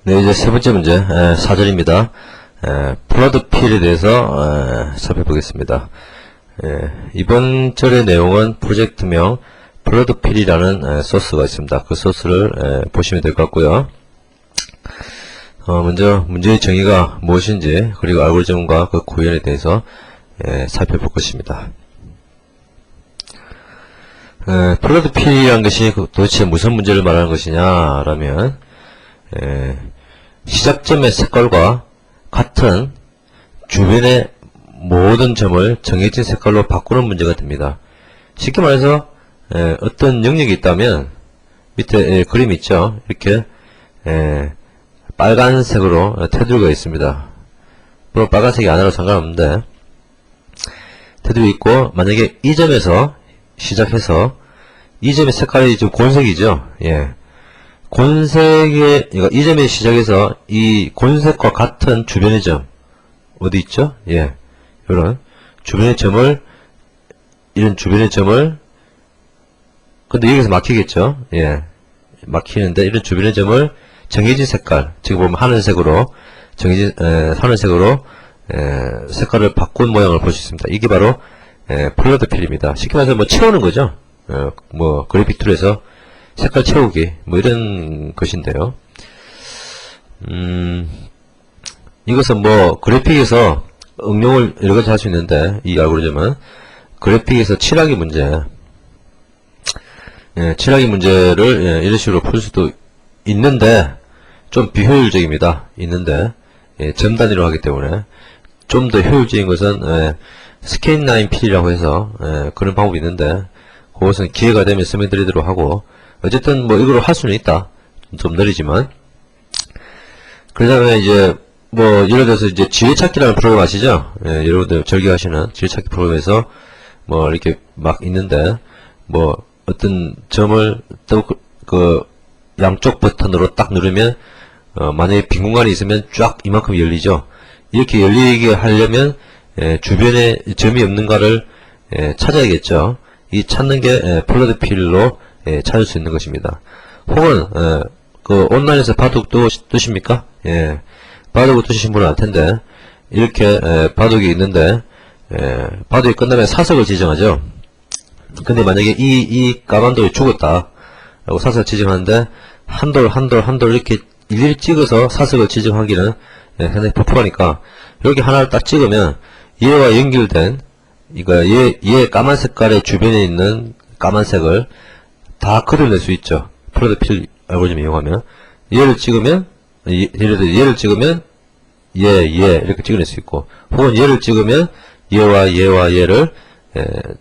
네, 이제 세 번째 문제, 4절입니다. 플러드 필에 대해서 살펴보겠습니다. 이번 절의 내용은 프로젝트명 플러드 필이라는 소스가 있습니다. 그 소스를 보시면 될 것 같고요. 먼저 문제의 정의가 무엇인지, 그리고 알고리즘과 그 구현에 대해서 살펴볼 것입니다. 플러드 필이라는 것이 도대체 무슨 문제를 말하는 것이냐라면, 시작점의 색깔과 같은 주변의 모든 점을 정해진 색깔로 바꾸는 문제가 됩니다. 쉽게 말해서 어떤 영역이 있다면 밑에 그림이 있죠. 이렇게 빨간색으로 테두리가 있습니다. 물론 빨간색이 아니라도 상관없는데 테두리 있고, 만약에 이 점에서 시작해서 이 점의 색깔이 좀 곤색이죠. 곤색의, 그러니까 이 점에 시작해서 이 곤색과 같은 주변의 점, 어디 있죠? 이런 주변의 점을, 이런 주변의 점을, 근데 여기서 막히겠죠? 막히는데, 이런 주변의 점을 정해진 색깔, 지금 보면 하늘색으로, 정해진, 하늘색으로, 색깔을 바꾼 모양을 볼 수 있습니다. 이게 바로, 플러드 필입니다. 쉽게 말해서 뭐 채우는 거죠? 뭐, 그래픽 툴에서 색깔 채우기, 뭐 이런 것인데요. 이것은 뭐 그래픽에서 응용을 여러가지 할 수 있는데, 이 알고리즘은 그래픽에서 칠하기 문제, 칠하기 문제를 이런 식으로 풀 수도 있는데 좀 비효율적입니다. 있는데 점 단위로 하기 때문에 좀 더 효율적인 것은 스캔 라인 필이라고 해서 그런 방법이 있는데, 그것은 기회가 되면 설명드리도록 하고, 어쨌든 뭐 이거로 할 수는 있다. 좀 느리지만. 그 다음에 이제 뭐 예를 들어서 이제 지뢰찾기라는 프로그램 아시죠? 여러분들 즐겨하시는 지뢰찾기 프로그램에서 뭐 이렇게 막 있는데, 뭐 어떤 점을 또 그 양쪽 버튼으로 딱 누르면 만약에 빈 공간이 있으면 쫙 이만큼 열리죠. 이렇게 열리게 하려면 주변에 점이 없는가를 찾아야겠죠. 이 찾는 게 플러드 필로 찾을 수 있는 것입니다. 혹은 그 온라인에서 바둑도 뜨십니까? 바둑을 뜨시신 분은 알 텐데, 이렇게 바둑이 있는데 바둑이 끝나면 사석을 지정하죠. 근데 만약에 이 까만 돌이 죽었다 라고 사석을 지정하는데, 한 돌 이렇게 일일이 찍어서 사석을 지정하기는 상당히 퍽퍽하니까, 여기 하나를 딱 찍으면 얘와 연결된, 얘 까만 색깔의 주변에 있는 까만색을 다 그려낼 수 있죠. 플러드 필 알고리즘을 이용하면. 얘를 찍으면, 예를 들어 얘를 찍으면 얘 이렇게 찍어낼 수 있고, 혹은 얘를 찍으면 얘와 얘를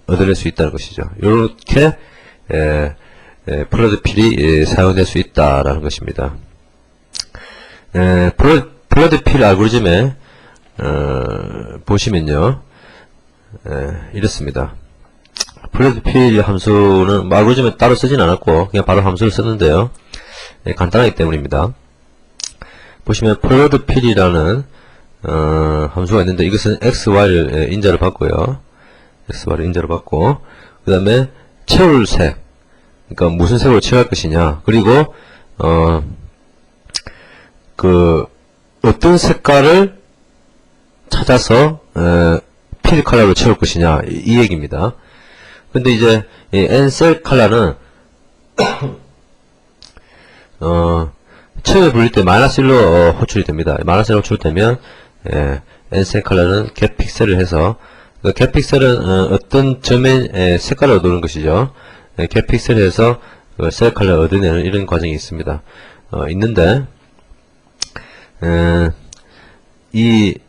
얻어낼 수 있다는 것이죠. 이렇게 플러드 필이 사용될 수 있다라는 것입니다. 플러드 필 알고리즘에 보시면요, 이렇습니다. 플러드 필 함수는 뭐 알고리즘에 따로 쓰진 않았고 그냥 바로 함수를 썼는데요, 간단하기 때문입니다. 보시면 플러드 필이라는 함수가 있는데, 이것은 xy를 인자로 받고요, xy를 인자로 받고, 그 다음에 채울 색, 그러니까 무슨 색으로 칠할 것이냐, 그리고 어떤 색깔을 찾아서 필 컬러로 채울 것이냐, 이 얘기입니다. 근데 이제 n셀 컬러는 처음에 불릴 때 -1로 호출이 됩니다. -1로 호출되면 n셀 컬러는 get 픽셀을 해서, 그 get 픽셀은 어떤 점의 색깔을 얻는 것이죠. get 픽셀을 해서 그 셀 컬러를 얻어내는 이런 과정이 있습니다. 있는데 이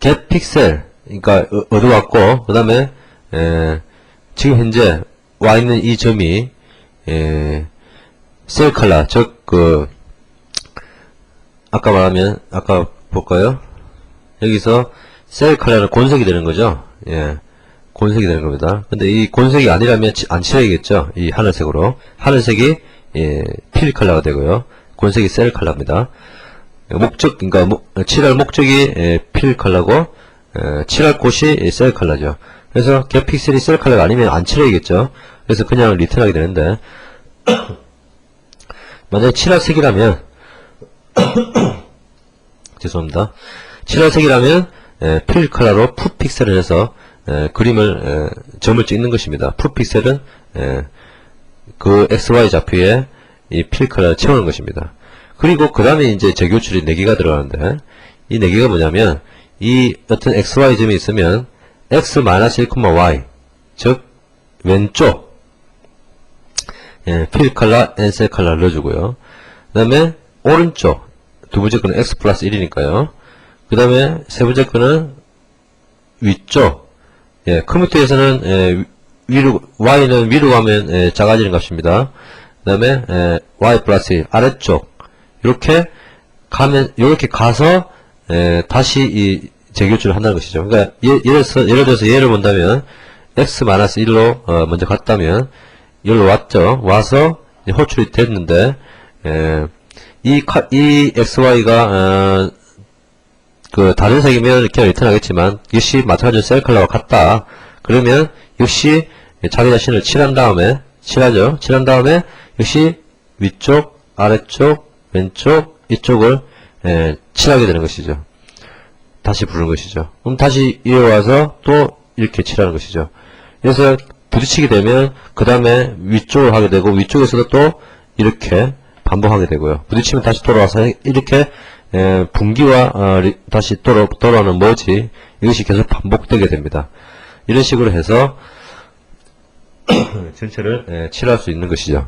get 픽셀, 그러니까 얻어왔고, 그 다음에 지금 현재 와 있는 이 점이 셀 컬러, 즉 아까 말하면, 아까 볼까요? 여기서 셀 컬러는 곤색이 되는 거죠. 곤색이 되는 겁니다. 근데 이 곤색이 아니라면 안 칠해야겠죠. 이 하늘색으로. 하늘색이 필 컬러가 되고요, 곤색이 셀 컬러입니다. 그러니까 칠할 목적이 필 컬러고, 칠할 곳이 셀 컬러죠. 그래서 get 픽셀이 셀 컬러가 아니면 안 칠해야겠죠. 그래서 그냥 리턴하게 되는데, 만약에 칠할색이라면 죄송합니다. 칠할색이라면 필 컬러로 푸 픽셀을 해서 그림을 점을 찍는 것입니다. 푸 픽셀은 그 XY 좌표에 이 필 컬러를 채우는 것입니다. 그리고 그 다음에 이제 재교출이 4개가 들어가는데 이 4개가 뭐냐면 이 어떤 XY 점이 있으면 X-1, 즉 왼쪽 필 컬러, 엔셀 컬러를 넣어주고요. 그 다음에 오른쪽 두 번째 거는 X 플러스 1이니까요. 그 다음에 세 번째 거는 위쪽 컴퓨터에서는 위로 Y는 위로 가면 작아지는 값입니다. 그 다음에 Y 플러스 1 아래쪽 이렇게 가면 이렇게 가서 다시 이 재교출을 한다는 것이죠. 그러니까 예를 들어서 얘를 본다면 X-1로 먼저 갔다면 여기로 왔죠. 와서 호출이 됐는데 이 XY가 그 다른 색이면 이렇게 리턴하겠지만 역시 마찬가지로 셀 컬러와 같다. 그러면 역시 자기 자신을 칠한 다음에 칠하죠. 칠한 다음에 역시 위쪽, 아래쪽, 왼쪽 이쪽을 칠하게 되는 것이죠. 다시 부르는 것이죠. 그럼 다시 이리 와서 또 이렇게 칠하는 것이죠. 그래서 부딪히게 되면 그 다음에 위쪽을 하게 되고 위쪽에서도 또 이렇게 반복하게 되고요. 부딪히면 다시 돌아와서 이렇게 분기와 다시 돌아오는 머지 이것이 계속 반복되게 됩니다. 이런 식으로 해서 전체를 칠할 수 있는 것이죠.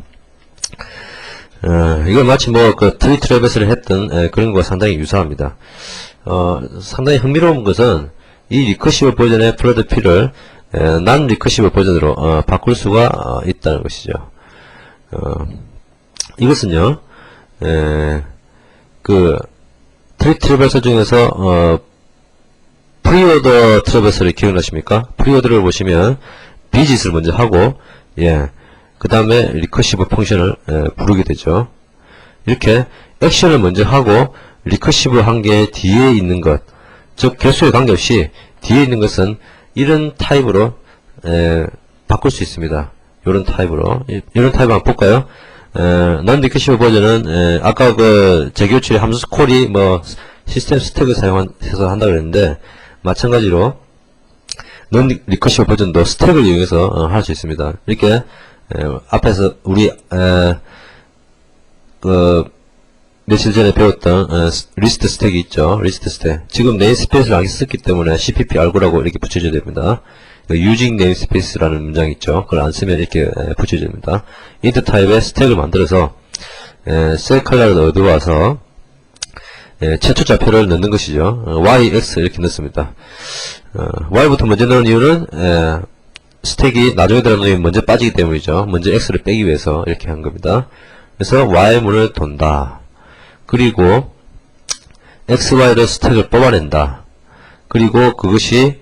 이건 마치 그 트리 트래버스를 했던 그런 것과 상당히 유사합니다. 상당히 흥미로운 것은 이 리커시브 버전의 플러드 P를 난 리커시브 버전으로 바꿀 수가 있다는 것이죠. 이것은요, 그 트리 트래버스 중에서 프리오더 트래버스를 기억나십니까? 프리오더를 보시면 비짓을 먼저 하고 그 다음에 리커시브 펑션을 부르게 되죠. 이렇게 액션을 먼저 하고 리커시브 한 개 뒤에 있는 것, 즉 개수에 관계없이 뒤에 있는 것은 이런 타입으로 바꿀 수 있습니다. 이런 타입으로 이런 타입 한번 볼까요? non 리커시브 버전은 아까 그 재교출의 함수 콜이 시스템 스택을 사용해서 한다 그랬는데 마찬가지로 non 리커시브 버전도 스택을 이용해서 할 수 있습니다. 이렇게 앞에서 우리 며칠 전에 배웠던 리스트 스택이 있죠. 리스트 스택. 지금 네임스페이스를 안 썼기 때문에 CPP 알고라고 이렇게 붙여줘야 됩니다. using namespace라는 문장이 있죠. 그걸 안 쓰면 이렇게 붙여줘야 됩니다. int 타입의 스택을 만들어서 셀 컬러를 넣어두어서 최초 좌표를 넣는 것이죠. y, x 이렇게 넣습니다. y부터 먼저 넣은 이유는 스택이 나중에 들어가면 먼저 빠지기 때문이죠. 먼저 x를 빼기 위해서 이렇게 한 겁니다. 그래서 y문을 돈다. 그리고 xy로 스택을 뽑아낸다. 그리고 그것이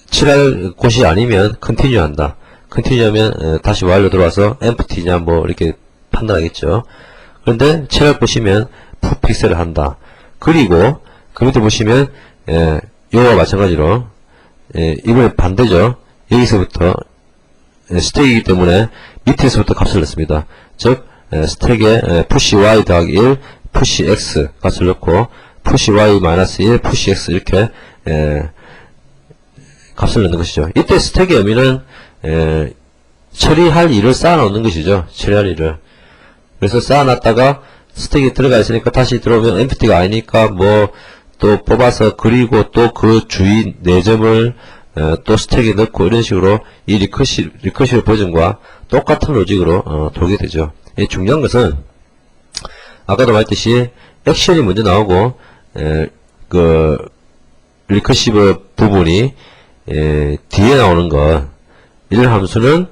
칠할 곳이 아니면 컨티뉴 한다. 컨티뉴 하면 다시 y로 들어와서 empty냐 이렇게 판단하겠죠. 그런데 칠할 곳이면 푸 픽셀을 한다. 그리고 그 밑에 보시면 이거와 마찬가지로 이번에 반대죠. 여기서부터 스택이기 때문에 밑에서부터 값을 넣습니다. 즉 스택에 push y 더하기 1, push x 값을 넣고 push y 마이너스 1, push x 이렇게 값을 넣는 것이죠. 이때 스택의 의미는 처리할 일을 쌓아놓는 것이죠. 처리할 일을. 그래서 쌓아놨다가 스택이 들어가 있으니까 다시 들어오면 empty가 아니니까 또 뽑아서 그리고 또 그 주위 4점을 또 스택에 넣고 이런 식으로 이 리커시브 버전과 똑같은 로직으로 돌게 되죠. 중요한 것은 아까도 말했듯이 액션이 먼저 나오고 그 리커시브 부분이 뒤에 나오는 것, 이런 함수는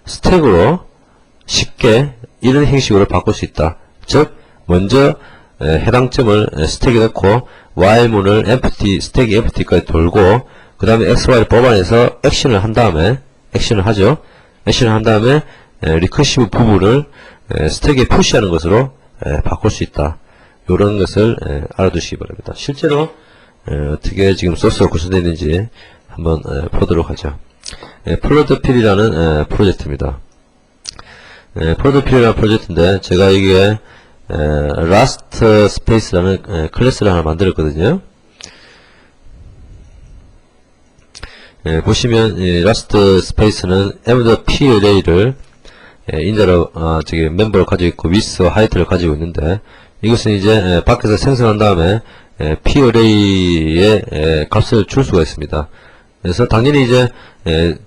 스택으로 쉽게 이런 형식으로 바꿀 수 있다. 즉 먼저 해당 점을 스택에 넣고 y문을 empty, 스택이 empty까지 돌고 그 다음에 xy를 뽑아내서 액션을 한 다음에 액션을 하죠. 액션을 한 다음에 리커시브 부분을 스택에 푸시하는 것으로 바꿀 수 있다. 이런 것을 알아두시기 바랍니다. 실제로 어떻게 지금 소스가 구성되어 있는지 한번 보도록 하죠. 플러드 필이라는 프로젝트입니다. 프로드필이라는 프로젝트인데 제가 이게 라스트 스페이스라는 클래스를 하나 만들었거든요. 보시면 이 라스트 스페이스는 m.p array를 인자로 저기 멤버를 가지고 있고 with height를 가지고 있는데 이것은 이제 밖에서 생성한 다음에 p array의 값을 줄 수가 있습니다. 그래서 당연히 이제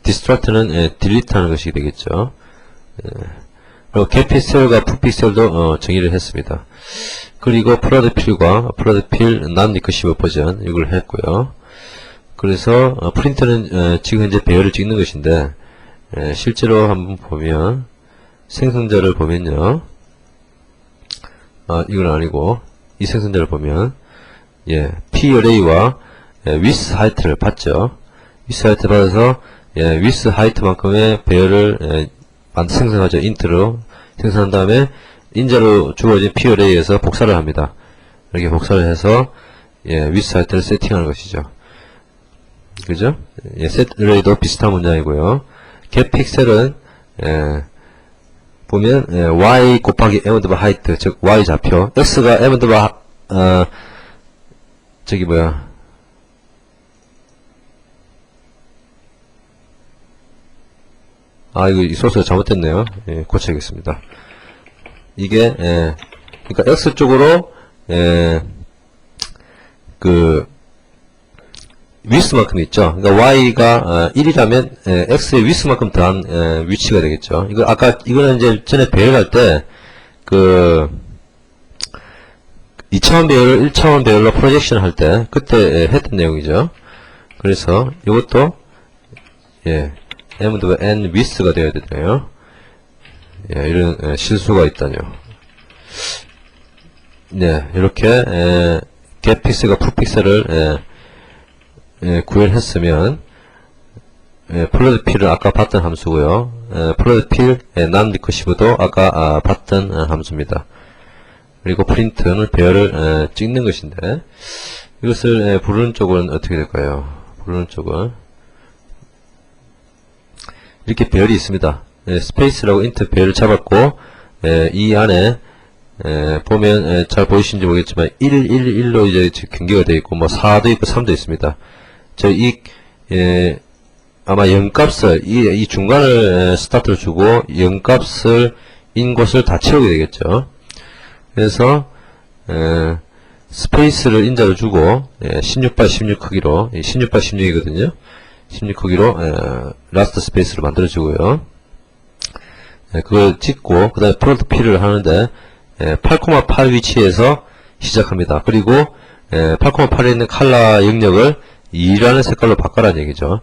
distract는 delete하는 것이 되겠죠. 그리고 getPixel과 putPixel도 정의를 했습니다. 그리고 프로드필과 프로드필 non-recursive 버전 이걸 했고요. 그래서 프린트는 지금 현재 배열을 찍는 것인데 실제로 한번 보면 생성자를 보면요. 이건 아니고 이 생성자를 보면 p array와 with height를 받죠. with height 받아서 with height만큼의 배열을 생성하죠. int로 생성한 다음에 인자로 주어진 p array에서 복사를 합니다. 이렇게 복사를 해서 with height를 세팅하는 것이죠. 그죠? set array도 비슷한 문장이고요. getPixel은 보면 y 곱하기 m.height 즉 y 좌표 x가 m. 저기 뭐야 이거 이 소스가 잘못됐네요. 고쳐야겠습니다. 이게 그러니까 x 쪽으로 그 위스만큼 있죠. 그러니까 y가 1이라면 x의 위스만큼 더한 위치가 되겠죠. 이거 아까 이거는 이제 전에 배열할 때 그 2차원 배열을 1차원 배열로 프로젝션 할 때 그때 했던 내용이죠. 그래서 이것도 m.n width가 되어야 되네요. 이런 실수가 있다뇨. 이렇게 getPixel과 putPixel을 구현했으면 플러드필은 아까 봤던 함수고요. 플러드필 non-recursive도 아까 봤던 함수입니다. 그리고 프린트는 배열을 찍는 것인데 이것을 부르는 쪽은 어떻게 될까요? 부르는 쪽은 이렇게 배열이 있습니다. 스페이스라고 int 배열을 잡았고 이 안에 보면 잘 보이시는지 모르겠지만 1, 1, 1로 이제 경계가 되어 있고 뭐 4도 있고 3도 있습니다. 아마 0값을 이 중간을 스타트를 주고 0값을 인 곳을 다 채우게 되겠죠. 그래서 스페이스를 인자로 주고 16x 16 크기로 16x 16이거든요. 16 크기로 라스트 스페이스를 만들어 주고요. 그걸 찍고 그 다음에 프로드필을 하는데 8,8 위치에서 시작합니다. 그리고 8,8에 있는 컬러 영역을 2라는 색깔로 바꿔라는 얘기죠.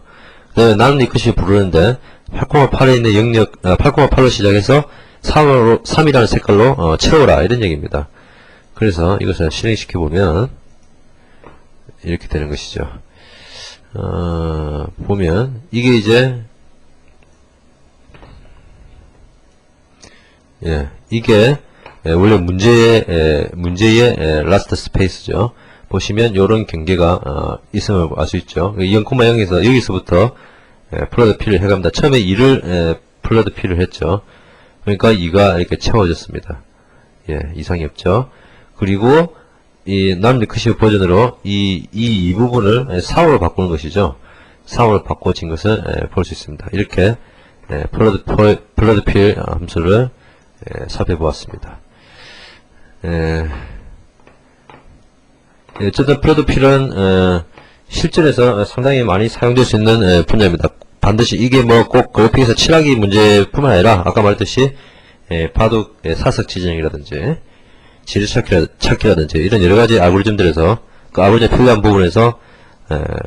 나는 이것이 부르는데 8,8에 있는 영역 8,8로 시작해서 3이라는 색깔로 채워라 이런 얘기입니다. 그래서 이것을 실행시켜 보면 이렇게 되는 것이죠. 보면 이게 이제 이게 원래 문제의 라스트 스페이스죠. 보시면 요런 경계가 있음을 알 수 있죠. 0,0에서 여기서부터 플러드필을 해갑니다. 처음에 2를 플러드필을 했죠. 그러니까 2가 이렇게 채워졌습니다. 이상이 없죠. 그리고 이 non-recursive 버전으로 이 부분을 4호로 바꾸는 것이죠. 4호로 바꿔진 것을 볼 수 있습니다. 이렇게 플러드필 함수를 살펴보았습니다. 어쨌든 플러드필은 실전에서 상당히 많이 사용될 수 있는 분야입니다. 반드시 이게 뭐 꼭 그래픽에서 칠하기 문제뿐만 아니라 아까 말했듯이 바둑 사석 지정이라든지 지뢰찾기라든지 이런 여러가지 알고리즘들에서 그 알고리즘 필요한 부분에서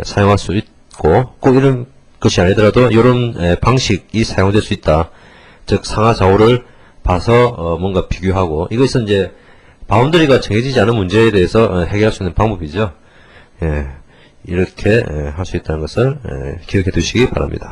사용할 수 있고 꼭 이런 것이 아니더라도 이런 방식이 사용될 수 있다. 즉 상하 좌우를 봐서 뭔가 비교하고 이것은 이제 바운더리가 정해지지 않은 문제에 대해서 해결할 수 있는 방법이죠. 이렇게 할 수 있다는 것을 기억해 두시기 바랍니다.